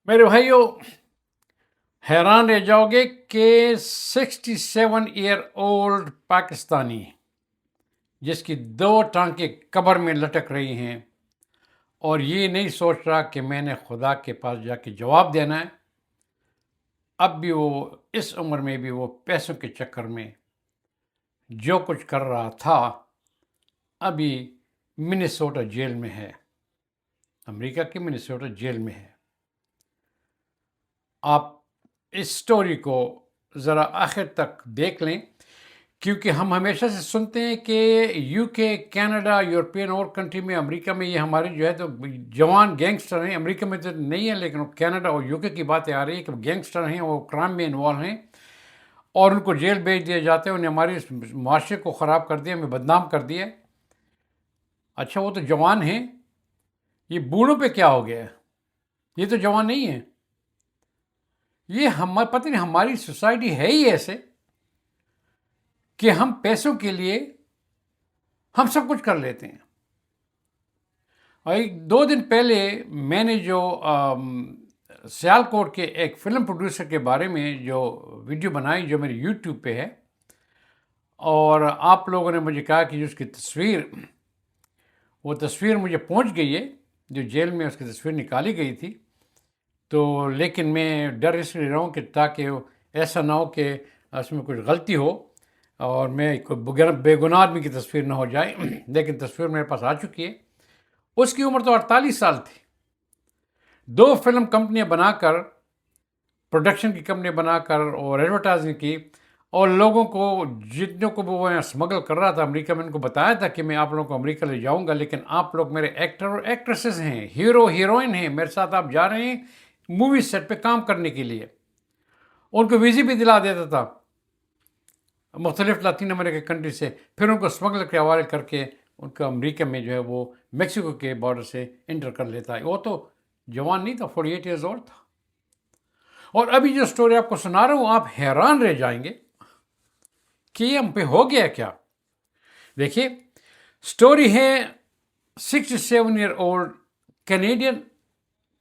میرے بھائیوں، حیران رہ جاؤ گے کہ 67 ایئر اولڈ پاکستانی جس کی دو ٹانکیں قبر میں لٹک رہی ہیں اور یہ نہیں سوچ رہا کہ میں نے خدا کے پاس جا کے جواب دینا ہے، اب بھی وہ اس عمر میں بھی وہ پیسوں کے چکر میں جو کچھ کر رہا تھا ابھی منیسوٹا جیل میں ہے، امریکہ کی منیسوٹا جیل میں ہے۔ آپ اس سٹوری کو ذرا آخر تک دیکھ لیں، کیونکہ ہم ہمیشہ سے سنتے ہیں کہ یو کے، کینیڈا، یورپین اور کنٹری میں، امریکہ میں یہ ہمارے جو ہے تو جوان گینگسٹر ہیں، امریکہ میں تو نہیں ہے لیکن کینیڈا اور یو کے کی باتیں آ رہی ہیں کہ گینگسٹر ہیں، وہ کرائم میں انوالو ہیں اور ان کو جیل بھیج دیا جاتے ہیں، انہیں ہمارے معاشرے کو خراب کر دیا، ہمیں بدنام کر دیا۔ اچھا وہ تو جوان ہیں، یہ بوڑھوں پہ کیا ہو گیا ہے؟ یہ تو جوان نہیں ہے۔ یہ پتہ نہیں ہماری سوسائٹی ہے ہی ایسے کہ ہم پیسوں کے لیے ہم سب کچھ کر لیتے ہیں۔ اور 2 دن پہلے میں نے جو سیالکوٹ کے ایک فلم پروڈیوسر کے بارے میں جو ویڈیو بنائی جو میری یوٹیوب پہ ہے، اور آپ لوگوں نے مجھے کہا کہ اس کی وہ تصویر مجھے پہنچ گئی ہے، جو جیل میں اس کی تصویر نکالی گئی تھی، تو لیکن میں ڈر اس لیے رہا ہوں کہ تاکہ ایسا نہ ہو کہ اس میں کچھ غلطی ہو اور میں کوئی بے گناہ آدمی کی تصویر نہ ہو جائے، لیکن تصویر میرے پاس آ چکی ہے۔ اس کی عمر تو 48 سال تھی۔ 2 فلم کمپنیاں بنا کر، پروڈکشن کی کمپنیاں بنا کر اور ایڈورٹائزنگ کی، اور لوگوں کو جتنوں کو وہ یہاں اسمگل کر رہا تھا امریکہ میں، ان کو بتایا تھا کہ میں آپ لوگوں کو امریکہ لے جاؤں گا، لیکن آپ لوگ میرے ایکٹر اور ایکٹریسز ہیں، ہیرو ہیروئن ہیں، میرے ساتھ آپ جا رہے ہیں مووی سیٹ پہ کام کرنے کے لیے۔ ان کو ویزے بھی دلا دیتا تھا مختلف لاطین امریکہ کنٹری سے، پھر ان کو اسمگلر کے حوالے کر کے ان کا امریکہ میں جو ہے وہ میکسیکو کے بارڈر سے انٹر کر لیتا ہے۔ وہ تو جوان نہیں تھا، 48 ایئرز اولڈ تھا۔ اور ابھی جو سٹوری آپ کو سنا رہا ہوں، آپ حیران رہ جائیں گے کہ یہ ہم پہ ہو گیا کیا۔ دیکھیے، سٹوری ہے 67 year old Canadian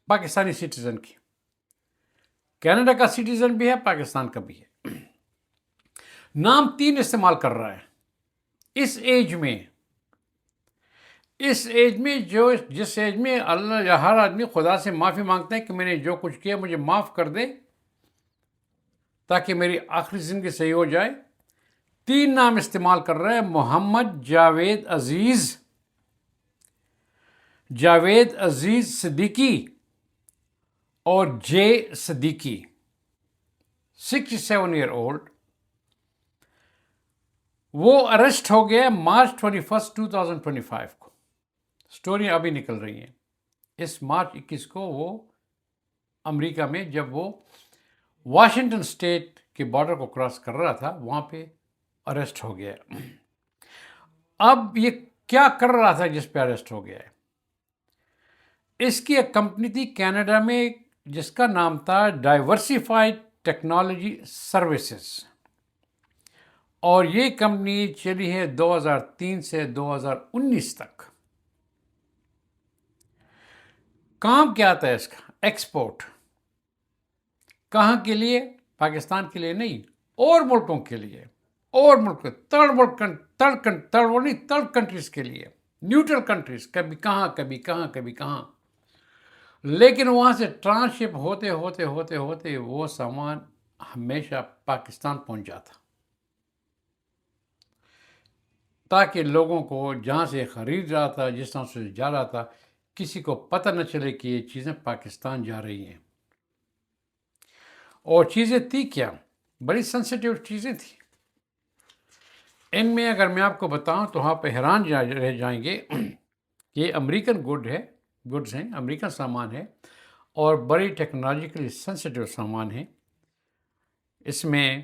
Pakistani citizen کی۔ کینیڈا کا سٹیزن بھی ہے، پاکستان کا بھی ہے۔ نام 3 استعمال کر رہا ہے اس ایج میں۔ جس ایج میں اللہ ہر آدمی خدا سے معافی مانگتا ہے کہ میں نے جو کچھ کیا مجھے معاف کر دے تاکہ میری آخری زندگی صحیح ہو جائے، 3 نام استعمال کر رہا ہے: محمد جاوید عزیز صدیقی اور جے صدیقی، 67 ایئر اولڈ۔ وہ اریسٹ ہو گیا مارچ 21، 2025 کو۔ سٹوریاں ابھی نکل رہی ہیں۔ اس مارچ 21 کو وہ امریکہ میں جب وہ واشنگٹن اسٹیٹ کے بارڈر کو کراس کر رہا تھا، وہاں پہ اریسٹ ہو گیا۔ اب یہ کیا کر رہا تھا جس پہ اریسٹ ہو گیا ہے؟ اس کی ایک کمپنی تھی کینیڈا میں جس کا نام تھا ڈائیورسفائیڈ ٹیکنالوجی سروسز، اور یہ کمپنی چلی ہے 2003 سے 2019 تک۔ کام کیا تھا اس کا؟ ایکسپورٹ۔ کہاں کے لیے؟ پاکستان کے لیے نہیں، اور ملکوں کے لیے، اور ملک تھرڈ کنٹریز کے لیے، نیوٹرل کنٹریز، کبھی کہاں کبھی کہاں کبھی کہاں۔ لیکن وہاں سے ٹرانسشپ ہوتے ہوتے ہوتے ہوتے وہ سامان ہمیشہ پاکستان پہنچ جاتا، تاکہ لوگوں کو جہاں سے خرید رہا تھا، جس طرح سے جا رہا تھا، کسی کو پتہ نہ چلے کہ یہ چیزیں پاکستان جا رہی ہیں۔ اور چیزیں تھی کیا؟ بڑی سینسیٹیو چیزیں تھیں۔ ان میں اگر میں آپ کو بتاؤں تو آپ حیران رہ جائیں گے کہ یہ امریکن گڈز ہیں، امریکن سامان ہے، اور بڑی ٹیکنالوجیکلی سینسیٹیو سامان ہے۔ اس میں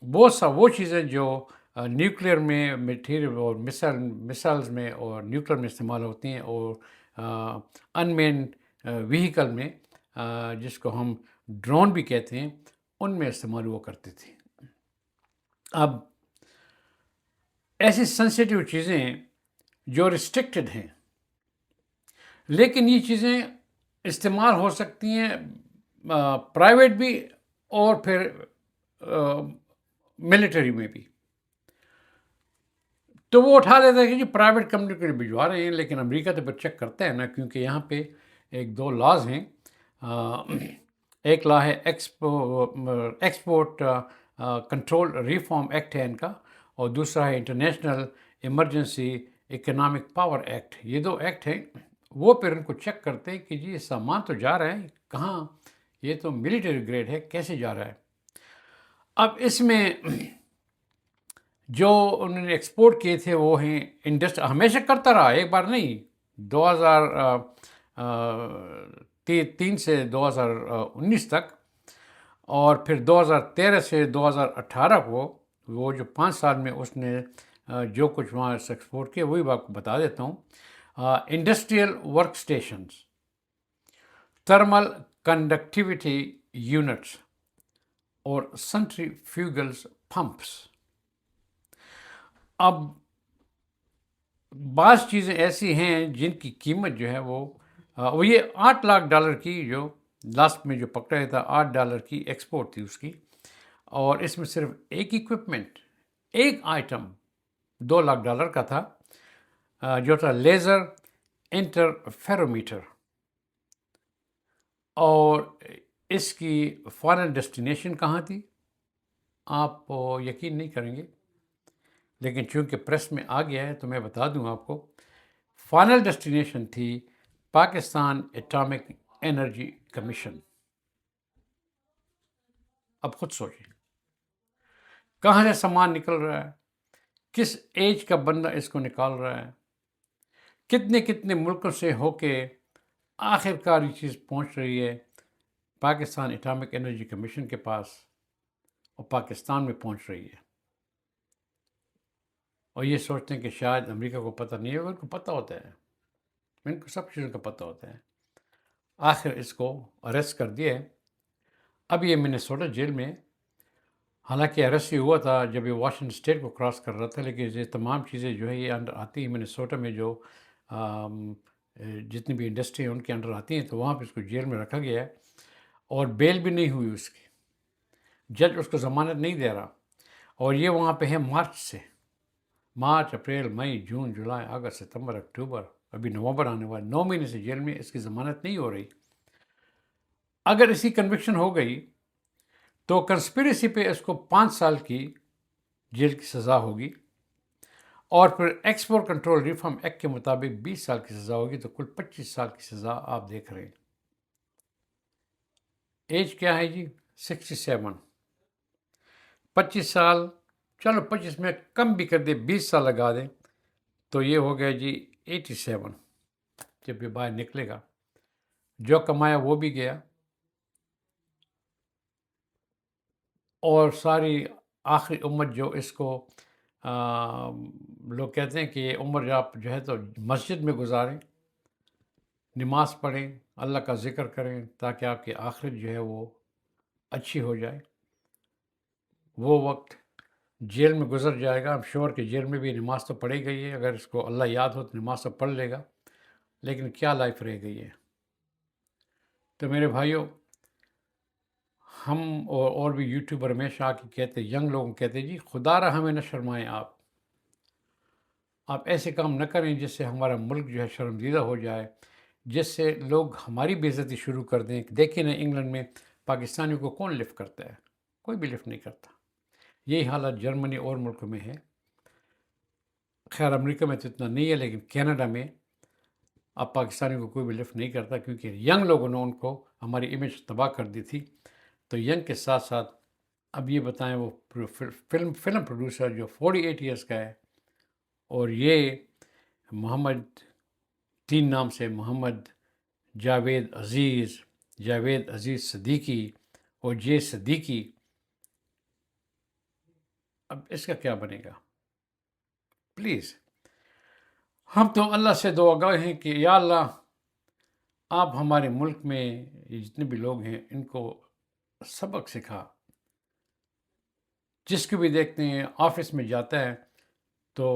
وہ چیزیں جو نیوکلیئر میں میٹیریل اور مسائلز میں اور نیوکلیئر میں استعمال ہوتی ہیں، اور انمین ویہیکل میں جس کو ہم ڈرون بھی کہتے ہیں، ان میں استعمال ہوا کرتے تھے۔ اب ایسی سینسیٹیو چیزیں جو ریسٹرکٹڈ ہیں، لیکن یہ چیزیں استعمال ہو سکتی ہیں پرائیویٹ بھی اور پھر ملٹری میں بھی. تو وہ اٹھا لیتا ہے کہ جی پرائیویٹ کمپنی کو بھجوا رہے ہیں، لیکن امریکہ تو پھر چیک کرتا ہے نا، کیونکہ یہاں پہ ایک دو لاز ہیں. ایک لا ہے ایکسپورٹ کنٹرول ریفارم ایکٹ ہے ان کا، اور دوسرا ہے international emergency economic power act. یہ دو ایکٹ ہیں، وہ پھر ان کو چیک کرتے ہیں کہ جی یہ سامان تو جا رہا ہے کہاں، یہ تو ملٹری گریڈ ہے، کیسے جا رہا ہے. اب اس میں جو انہوں نے ایکسپورٹ کیے تھے وہ ہیں ہمیشہ کرتا رہا، ایک بار نہیں. 2003 سے 2019 تک، اور پھر 2013 سے 2018 کو، وہ جو 5 سال میں اس نے جو کچھ وہاں سے ایکسپورٹ کیا وہی آپ کو بتا دیتا ہوں. Industrial work stations, thermal conductivity units اور سنٹریفیوگلز پمپس. اب بعض چیزیں ایسی ہیں جن کی قیمت جو ہے وہ یہ $8 لاکھ کی، جو لاسٹ میں جو پکڑا تھا $8 کی ایکسپورٹ تھی اس کی. اور اس میں صرف ایک ایکوپمنٹ، ایک آئٹم $2 لاکھ کا تھا، جو تھا لیزر انٹرفیرومیٹر. اور اس کی فائنل ڈیسٹینیشن کہاں تھی آپ یقین نہیں کریں گے، لیکن چونکہ پریس میں آ گیا ہے تو میں بتا دوں آپ کو. فائنل ڈیسٹینیشن تھی پاکستان ایٹامک انرجی کمیشن. اب خود سوچیں کہاں سے سامان نکل رہا ہے، کس ایج کا بندہ اس کو نکال رہا ہے، کتنے کتنے ملکوں سے ہو کے آخر کار یہ چیز پہنچ رہی ہے پاکستان ایٹامک انرجی کمیشن کے پاس، اور پاکستان میں پہنچ رہی ہے. اور یہ سوچتے ہیں کہ شاید امریکہ کو پتہ نہیں ہوگا. ان کو پتہ ہوتا ہے، ان کو سب چیزوں کا پتہ ہوتا ہے. آخر اس کو اریسٹ کر دیا ہے. اب یہ منیسوٹا جیل میں، حالانکہ اریسٹ ہوا تھا جب یہ واشنگٹن اسٹیٹ کو کراس کر رہا تھا، لیکن یہ تمام چیزیں جو ہے یہ انڈر آتی ہیں منیسوٹا میں، جو جتنی بھی انڈسٹری ہیں ان کے انڈر آتی ہیں. تو وہاں پہ اس کو جیل میں رکھا گیا ہے، اور بیل بھی نہیں ہوئی اس کی. جج اس کو ضمانت نہیں دے رہا، اور یہ وہاں پہ ہے مارچ اپریل مئی جون جولائی اگست ستمبر اکتوبر، ابھی نومبر آنے والا. 9 مہینے سے جیل میں، اس کی ضمانت نہیں ہو رہی. اگر اس کی کنوکشن ہو گئی تو کنسپریسی پہ اس کو 5 سال کی جیل کی سزا ہوگی، اور پھر ایکسپورٹ کنٹرول ریفارم ایکٹ کے مطابق 20 سال کی سزا ہوگی. تو کل 25 سال کی سزا آپ دیکھ رہے ہیں. ایج کیا ہے جی؟ 67. 25 سال، چلو 25 میں کم بھی کر دے، 20 سال لگا دیں تو یہ ہو گیا جی 87. جب یہ باہر نکلے گا، جو کمایا وہ بھی گیا، اور ساری آخری عمر جو اس کو لوگ کہتے ہیں کہ یہ عمر آپ جو ہے تو مسجد میں گزاریں، نماز پڑھیں، اللہ کا ذکر کریں، تاکہ آپ کی آخرت جو ہے وہ اچھی ہو جائے. وہ وقت جیل میں گزر جائے گا. ہم شور کہ جیل میں بھی نماز تو پڑھے گئی ہے، اگر اس کو اللہ یاد ہو تو نماز تو پڑھ لے گا، لیکن کیا لائف رہ گئی ہے. تو میرے بھائیوں، ہم اور بھی یوٹیوبر ہمیشہ آ کے کہتے، ینگ لوگوں کہتے جی خدا را ہمیں نہ شرمائیں، آپ ایسے کام نہ کریں جس سے ہمارا ملک جو ہے شرمدیدہ ہو جائے، جس سے لوگ ہماری بے عزتی شروع کر دیں. دیکھیں نا انگلینڈ میں پاکستانیوں کو کون لفٹ کرتا ہے؟ کوئی بھی لفٹ نہیں کرتا. یہی حالت جرمنی اور ملکوں میں ہے. خیر امریکہ میں تو اتنا نہیں ہے، لیکن کینیڈا میں اب پاکستانیوں کو کوئی بھی لفٹ نہیں کرتا، کیونکہ ینگ لوگوں نے ان کو ہماری امیج تباہ کر دی تھی. تو ینگ کے ساتھ ساتھ اب یہ بتائیں، وہ فلم پروڈیوسر جو 48 ایئرس کا ہے، اور یہ محمد 3 نام سے، محمد جاوید عزیز صدیقی اور جے صدیقی، اب اس کا کیا بنے گا؟ پلیز ہم تو اللہ سے دعا گوئے ہیں کہ یا اللہ آپ ہمارے ملک میں یہ جتنے بھی لوگ ہیں ان کو سبق سکھا. جس کو بھی دیکھتے ہیں آفس میں جاتا ہے تو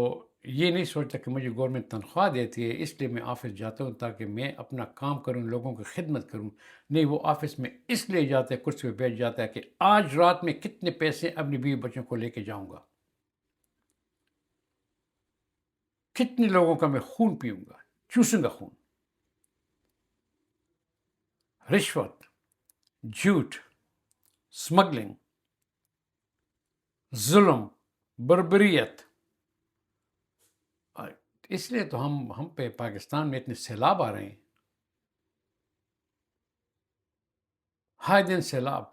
یہ نہیں سوچتا کہ مجھے گورنمنٹ تنخواہ دیتی ہے اس لیے میں آفس جاتا ہوں تاکہ میں اپنا کام کروں، لوگوں کی خدمت کروں. نہیں، وہ آفس میں اس لیے جاتا ہے، کرسی پہ بیٹھ جاتا ہے کہ آج رات میں کتنے پیسے اپنی بیوی بچوں کو لے کے جاؤں گا، کتنے لوگوں کا میں خون پیوں گا، چوسوں گا خون. رشوت، جھوٹ، اسمگلنگ، ظلم، بربریت. اس لیے تو ہم پہ پاکستان میں اتنے سیلاب آ رہے ہیں، ہائے دن سیلاب.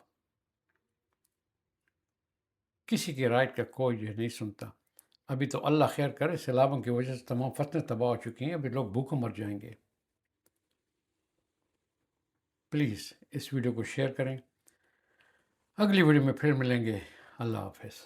کسی کی رائٹ کا کوئی جو نہیں سنتا. ابھی تو اللہ خیر کرے، سیلابوں کی وجہ سے تمام فصلیں تباہ ہو چکی ہیں، ابھی لوگ بھوکے مر جائیں گے. پلیز اس ویڈیو کو شیئر کریں. اگلی ویڈیو میں پھر ملیں گے. اللہ حافظ.